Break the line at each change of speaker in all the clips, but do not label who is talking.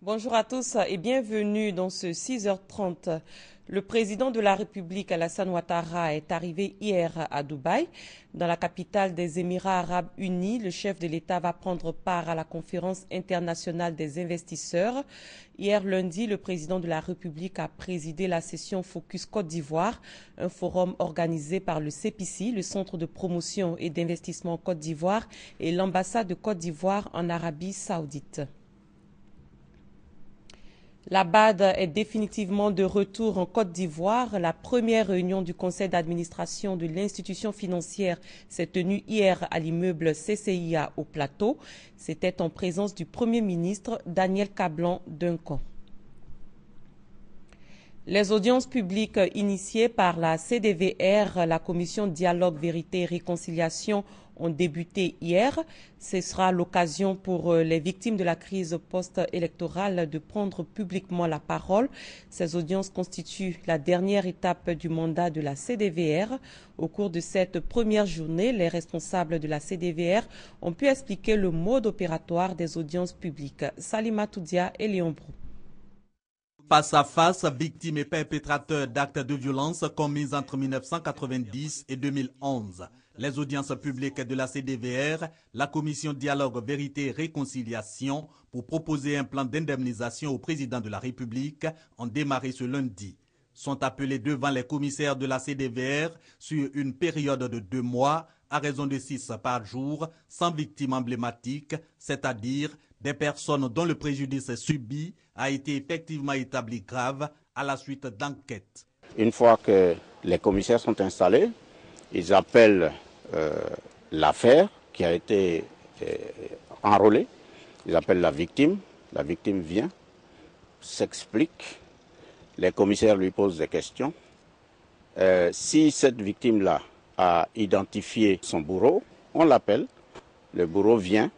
Bonjour à tous et bienvenue dans ce 6h30. Le président de la République, Alassane Ouattara, est arrivé hier à Dubaï. Dans la capitale des Émirats arabes unis, le chef de l'État va prendre part à la conférence internationale des investisseurs. Hier lundi, le président de la République a présidé la session Focus Côte d'Ivoire, un forum organisé par le CEPICI, le Centre de promotion et d'investissement Côte d'Ivoire, et l'ambassade de Côte d'Ivoire en Arabie saoudite. La BAD est définitivement de retour en Côte d'Ivoire. La première réunion du conseil d'administration de l'institution financière s'est tenue hier à l'immeuble CCIA au Plateau. C'était en présence du Premier ministre Daniel Kablan-Duncan. Les audiences publiques initiées par la CDVR, la Commission Dialogue, Vérité et Réconciliation, ont débuté hier. Ce sera l'occasion pour les victimes de la crise post-électorale de prendre publiquement la parole. Ces audiences constituent la dernière étape du mandat de la CDVR. Au cours de cette première journée, les responsables de la CDVR ont pu expliquer le mode opératoire des audiences publiques. Salima Toudia et Léon Brou.
Face à face, victimes et perpétrateurs d'actes de violence commis entre 1990 et 2011. Les audiences publiques de la CDVR, la Commission Dialogue, Vérité et Réconciliation, pour proposer un plan d'indemnisation au président de la République, ont démarré ce lundi. Sont appelés devant les commissaires de la CDVR sur une période de 2 mois, à raison de 6 par jour, sans victimes emblématiques, c'est-à-dire des personnes dont le préjudice subi a été effectivement établi grave à la suite d'enquêtes.
Une fois que les commissaires sont installés, ils appellent l'affaire qui a été enrôlée, ils appellent la victime vient, s'explique, les commissaires lui posent des questions. Si cette victime-là a identifié son bourreau, on l'appelle, le bourreau vient,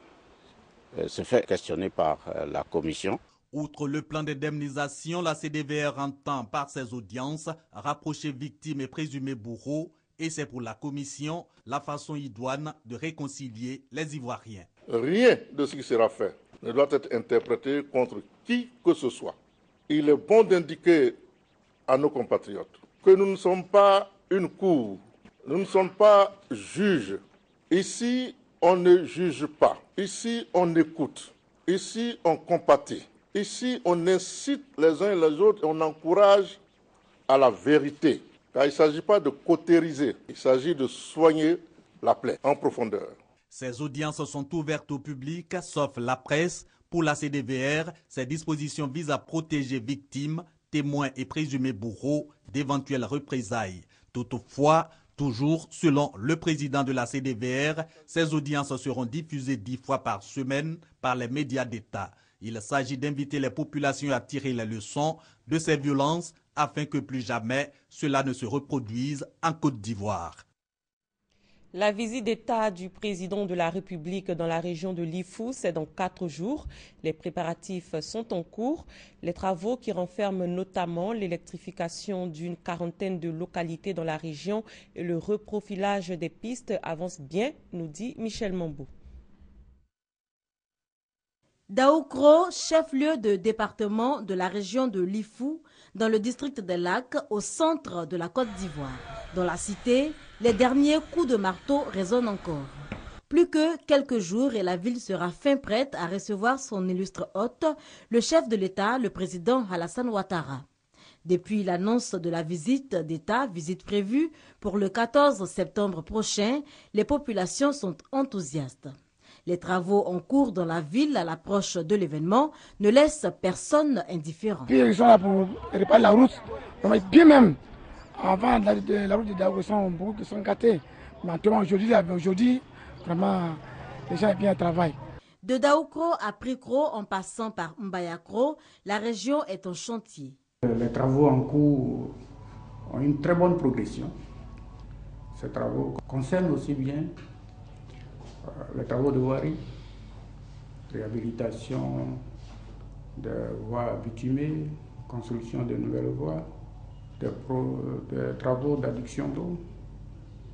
se fait questionner par la commission.
Outre le plan d'indemnisation, la CDVR entend par ses audiences rapprocher victimes et présumés bourreaux, et c'est pour la commission la façon idoine de réconcilier les Ivoiriens.
Rien de ce qui sera fait ne doit être interprété contre qui que ce soit. Il est bon d'indiquer à nos compatriotes que nous ne sommes pas une cour, nous ne sommes pas juges. Ici, on ne juge pas. Ici, on écoute. Ici, on compatit. Ici, on incite les uns et les autres et on encourage à la vérité. Car il ne s'agit pas de cautériser, il s'agit de soigner la plaie en profondeur.
Ces audiences sont ouvertes au public, sauf la presse. Pour la CDVR, ces dispositions visent à protéger victimes, témoins et présumés bourreaux d'éventuelles représailles. Toutefois, toujours selon le président de la CDVR, ces audiences seront diffusées 10 fois par semaine par les médias d'État. Il s'agit d'inviter les populations à tirer les leçons de ces violences afin que plus jamais cela ne se reproduise en Côte d'Ivoire.
La visite d'État du président de la République dans la région de l'Ifou, c'est dans 4 jours. Les préparatifs sont en cours. Les travaux qui renferment notamment l'électrification d'une quarantaine de localités dans la région et le reprofilage des pistes avancent bien, nous dit Michel Mambou.
Daoukro, chef-lieu de département de la région de l'Ifou, dans le district des Lacs, au centre de la Côte d'Ivoire. Dans la cité, les derniers coups de marteau résonnent encore. Plus que quelques jours et la ville sera fin prête à recevoir son illustre hôte, le chef de l'État, le président Alassane Ouattara. Depuis l'annonce de la visite d'État, visite prévue pour le 14 septembre prochain, les populations sont enthousiastes. Les travaux en cours dans la ville à l'approche de l'événement ne laissent personne indifférent.
Ils sont là pour réparer la route. Bien même, avant la route de Daoukro, beaucoup qui sont gâtés. Mais aujourd'hui, vraiment, les gens bien travaillent.
De Daoukro à Prikro, en passant par Mbayakro, la région est en chantier.
Les travaux en cours ont une très bonne progression. Ces travaux concernent aussi bien les travaux de voirie, réhabilitation de voies bitumées, construction de nouvelles voies, des travaux d'adduction d'eau,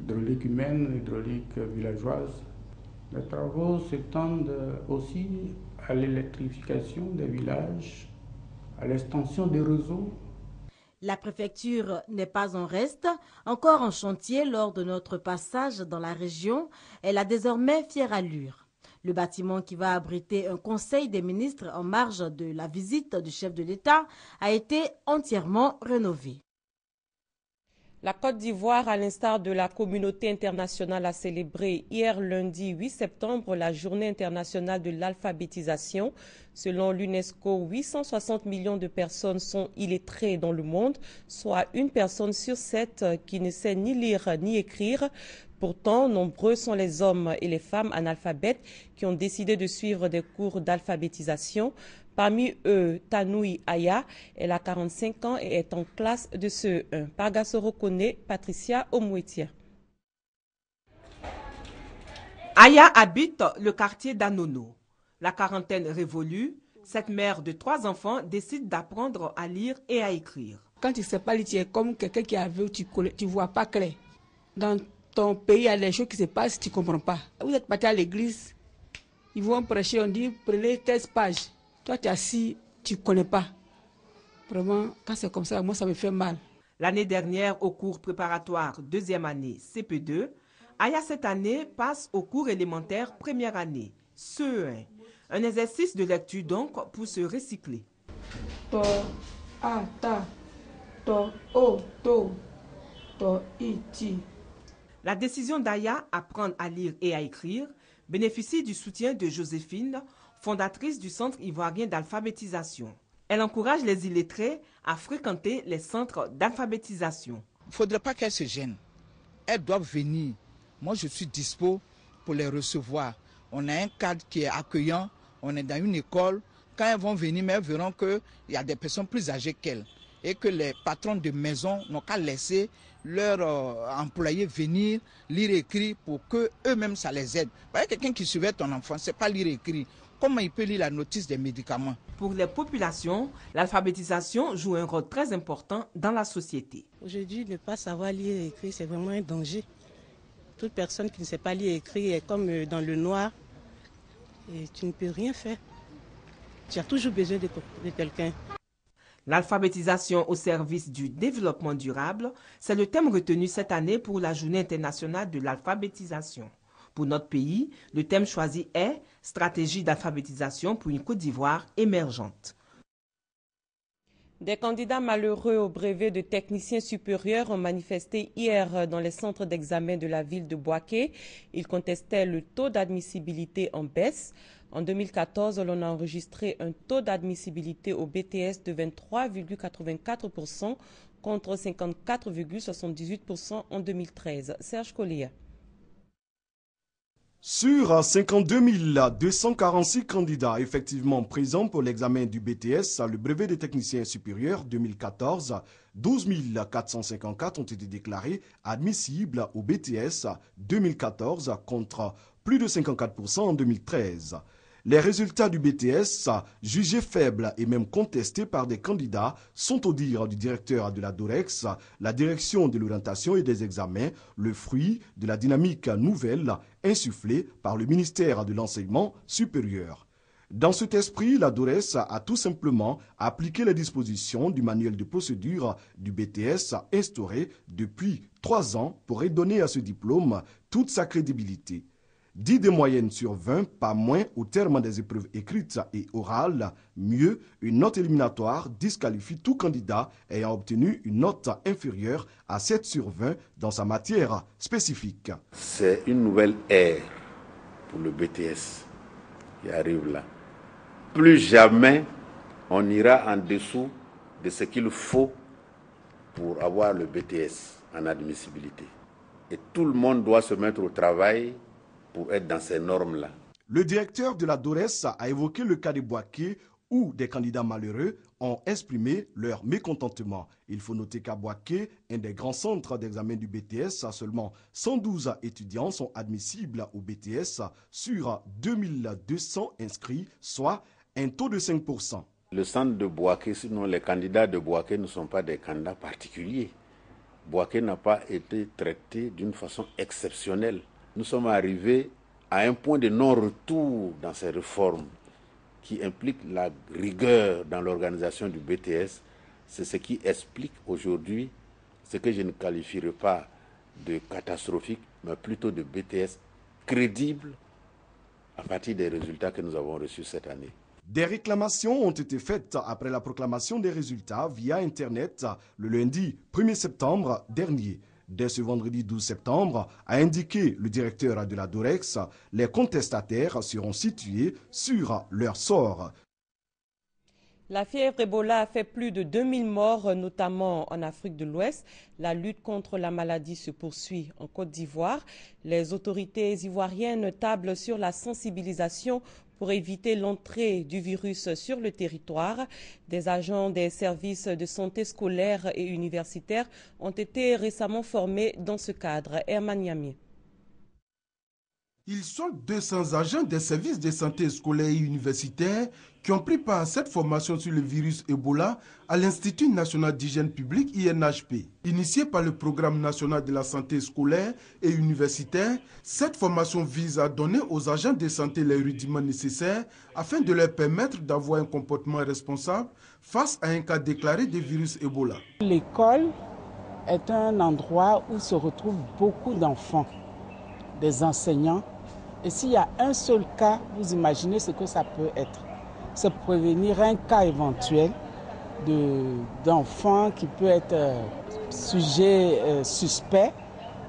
hydraulique humaine, hydraulique villageoise. Les travaux s'étendent aussi à l'électrification des villages, à l'extension des réseaux.
La préfecture n'est pas en reste, encore en chantier lors de notre passage dans la région. Elle a désormais fière allure. Le bâtiment qui va abriter un conseil des ministres en marge de la visite du chef de l'État a été entièrement rénové.
La Côte d'Ivoire, à l'instar de la communauté internationale, a célébré hier lundi 8 septembre la journée internationale de l'alphabétisation. Selon l'UNESCO, 860 millions de personnes sont illettrées dans le monde, soit une personne sur 7 qui ne sait ni lire ni écrire. Pourtant, nombreux sont les hommes et les femmes analphabètes qui ont décidé de suivre des cours d'alphabétisation. Parmi eux, Tanoui Aya, elle a 45 ans et est en classe de CE1. Pargasoro connaît Patricia Omouetia.
Aya habite le quartier d'Anono. La quarantaine révolue, cette mère de 3 enfants décide d'apprendre à lire et à écrire.
Quand tu ne sais pas lire, tu es comme quelqu'un qui a vu, tu ne vois pas clair. Dans ton pays, il y a des choses qui se passent, tu ne comprends pas. Vous êtes parti à l'église, ils vont prêcher, on dit prenez 13 pages. Toi, tu es assis, tu ne connais pas. Vraiment, quand c'est comme ça, moi, ça me fait mal.
L'année dernière, au cours préparatoire deuxième année CP2, Aya cette année passe au cours élémentaire première année CE1. Un exercice de lecture donc pour se recycler.
To, a, ta, to, o, to, iti.
La décision d'Aya apprendre à lire et à écrire bénéficie du soutien de Joséphine, fondatrice du Centre ivoirien d'alphabétisation. Elle encourage les illettrés à fréquenter les centres d'alphabétisation.
Il ne faudrait pas qu'elles se gênent. Elles doivent venir. Moi, je suis dispo pour les recevoir. On a un cadre qui est accueillant. On est dans une école. Quand elles vont venir, elles verront qu'il y a des personnes plus âgées qu'elles. Et que les patrons de maison n'ont qu'à laisser leurs employés venir lire et écrire pour qu'eux-mêmes, ça les aide. Vous voyez, quelqu'un qui surveille ton enfant, ce n'est pas lire et écrire. Comment il peut lire la notice des médicaments?
Pour les populations, l'alphabétisation joue un rôle très important dans la société.
Aujourd'hui, ne pas savoir lire et écrire, c'est vraiment un danger. Toute personne qui ne sait pas lire et écrire est comme dans le noir et tu ne peux rien faire. Tu as toujours besoin de quelqu'un.
L'alphabétisation au service du développement durable, c'est le thème retenu cette année pour la Journée internationale de l'alphabétisation. Pour notre pays, le thème choisi est « Stratégie d'alphabétisation pour une Côte d'Ivoire émergente ».
Des candidats malheureux au brevet de technicien supérieur ont manifesté hier dans les centres d'examen de la ville de Bouaké. Ils contestaient le taux d'admissibilité en baisse. En 2014, l'on a enregistré un taux d'admissibilité au BTS de 23,84% contre 54,78% en 2013. Serge Collier.
Sur 52 246 candidats effectivement présents pour l'examen du BTS, le brevet de technicien supérieur 2014, 12 454 ont été déclarés admissibles au BTS 2014 contre plus de 54% en 2013. Les résultats du BTS, jugés faibles et même contestés par des candidats, sont au dire du directeur de la DOREX, la direction de l'orientation et des examens, le fruit de la dynamique nouvelle insufflée par le ministère de l'Enseignement supérieur. Dans cet esprit, la DORES a tout simplement appliqué les dispositions du manuel de procédure du BTS instauré depuis 3 ans pour redonner à ce diplôme toute sa crédibilité. 10 de moyenne sur 20, pas moins au terme des épreuves écrites et orales. Mieux, une note éliminatoire disqualifie tout candidat ayant obtenu une note inférieure à 7 sur 20 dans sa matière spécifique.
C'est une nouvelle ère pour le BTS qui arrive là. Plus jamais on ira en dessous de ce qu'il faut pour avoir le BTS en admissibilité. Et tout le monde doit se mettre au travail pour être dans ces normes-là.
Le directeur de la DORES a évoqué le cas de Bouaké où des candidats malheureux ont exprimé leur mécontentement. Il faut noter qu'à Bouaké, un des grands centres d'examen du BTS, seulement 112 étudiants sont admissibles au BTS sur 2200 inscrits, soit un taux de 5%.
Le centre de Bouaké, sinon les candidats de Bouaké ne sont pas des candidats particuliers. Bouaké n'a pas été traité d'une façon exceptionnelle. Nous sommes arrivés à un point de non-retour dans ces réformes. qui implique la rigueur dans l'organisation du BTS, c'est ce qui explique aujourd'hui ce que je ne qualifierais pas de catastrophique, mais plutôt de BTS crédible à partir des résultats que nous avons reçus cette année.
Des réclamations ont été faites après la proclamation des résultats via Internet le lundi 1er septembre dernier. Dès ce vendredi 12 septembre, a indiqué le directeur de la Dorex, les contestataires seront situés sur leur sort.
La fièvre Ebola a fait plus de 2000 morts, notamment en Afrique de l'Ouest. La lutte contre la maladie se poursuit en Côte d'Ivoire. Les autorités ivoiriennes tablent sur la sensibilisation pour éviter l'entrée du virus sur le territoire. Des agents des services de santé scolaire et universitaires ont été récemment formés dans ce cadre. Herman Yami.
Ils sont 200 agents des services de santé scolaire et universitaires qui ont pris part à cette formation sur le virus Ebola à l'Institut national d'hygiène publique INHP. Initiée par le Programme national de la santé scolaire et universitaire, cette formation vise à donner aux agents de santé les rudiments nécessaires afin de leur permettre d'avoir un comportement responsable face à un cas déclaré de virus Ebola.
L'école est un endroit où se retrouvent beaucoup d'enfants, des enseignants. Et s'il y a un seul cas, vous imaginez ce que ça peut être. C'est prévenir un cas éventuel d'enfant qui peut être sujet suspect,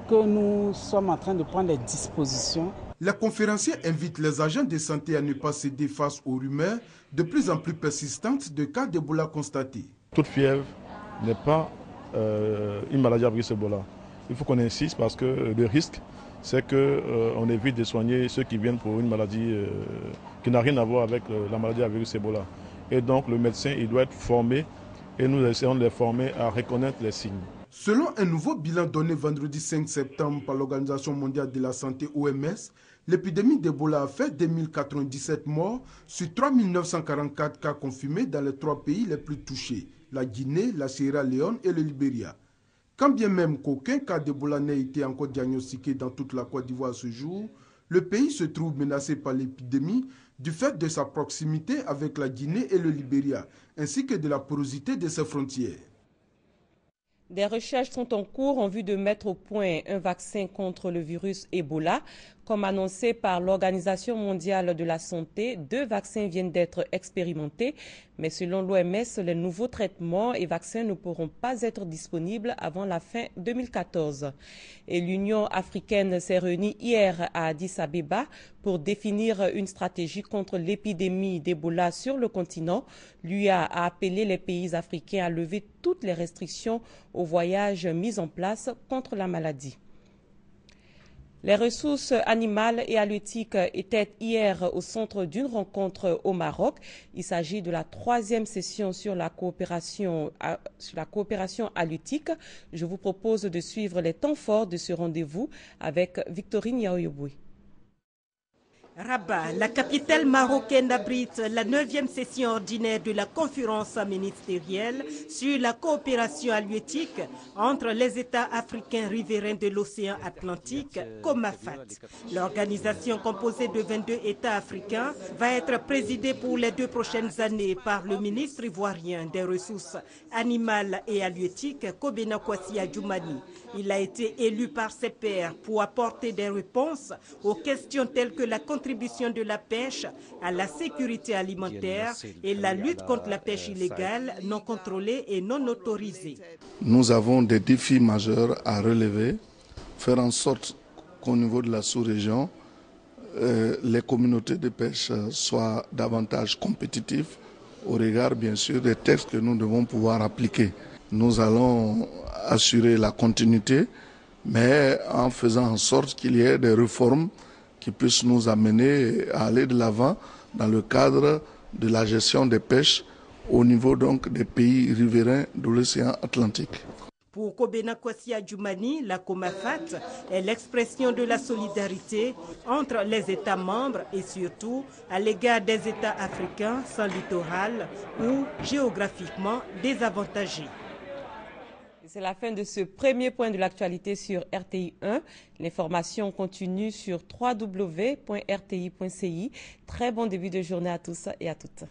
que nous sommes en train de prendre des dispositions.
Les conférenciers invitent les agents de santé à ne pas céder face aux rumeurs de plus en plus persistantes de cas d'Ebola constatés.
Toute fièvre n'est pas une maladie à virus Ebola. Il faut qu'on insiste parce que le risque, c'est qu'on évite de soigner ceux qui viennent pour une maladie qui n'a rien à voir avec la maladie à virus Ebola. Et donc le médecin, il doit être formé et nous essayons de les former à reconnaître les signes.
Selon un nouveau bilan donné vendredi 5 septembre par l'Organisation mondiale de la santé OMS, l'épidémie d'Ebola a fait 2097 morts sur 3944 cas confirmés dans les 3 pays les plus touchés, la Guinée, la Sierra Leone et le Libéria. Quand bien même qu'aucun cas d'Ebola n'ait été encore diagnostiqué dans toute la Côte d'Ivoire ce jour, le pays se trouve menacé par l'épidémie du fait de sa proximité avec la Guinée et le Libéria, ainsi que de la porosité de ses frontières.
Des recherches sont en cours en vue de mettre au point un vaccin contre le virus Ebola. Comme annoncé par l'Organisation mondiale de la santé, 2 vaccins viennent d'être expérimentés. Mais selon l'OMS, les nouveaux traitements et vaccins ne pourront pas être disponibles avant la fin 2014. Et l'Union africaine s'est réunie hier à Addis Abeba pour définir une stratégie contre l'épidémie d'Ebola sur le continent. L'UA a appelé les pays africains à lever toutes les restrictions aux voyages mises en place contre la maladie. Les ressources animales et halieutiques étaient hier au centre d'une rencontre au Maroc. Il s'agit de la 3e session sur la coopération halieutique. Je vous propose de suivre les temps forts de ce rendez-vous avec Victorine Yaoyoboui.
Rabat, la capitale marocaine, abrite la 9e session ordinaire de la conférence ministérielle sur la coopération halieutique entre les États africains riverains de l'océan Atlantique, COMAFAT. L'organisation composée de 22 États africains va être présidée pour les 2 prochaines années par le ministre ivoirien des ressources animales et halieutiques, Kobena Kwasi Adjoumani. Il a été élu par ses pairs pour apporter des réponses aux questions telles que la contribution de la pêche à la sécurité alimentaire et la lutte contre la pêche illégale, non contrôlée et non autorisée.
Nous avons des défis majeurs à relever, faire en sorte qu'au niveau de la sous-région, les communautés de pêche soient davantage compétitives au regard bien sûr des textes que nous devons pouvoir appliquer. Nous allons assurer la continuité, mais en faisant en sorte qu'il y ait des réformes qui puissent nous amener à aller de l'avant dans le cadre de la gestion des pêches au niveau donc des pays riverains de l'océan Atlantique.
Pour Kobena Kwasi Adjoumani, la COMAFAT est l'expression de la solidarité entre les États membres et surtout à l'égard des États africains sans littoral ou géographiquement désavantagés.
C'est la fin de ce premier point de l'actualité sur RTI 1. L'information continue sur www.rti.ci. Très bon début de journée à tous et à toutes.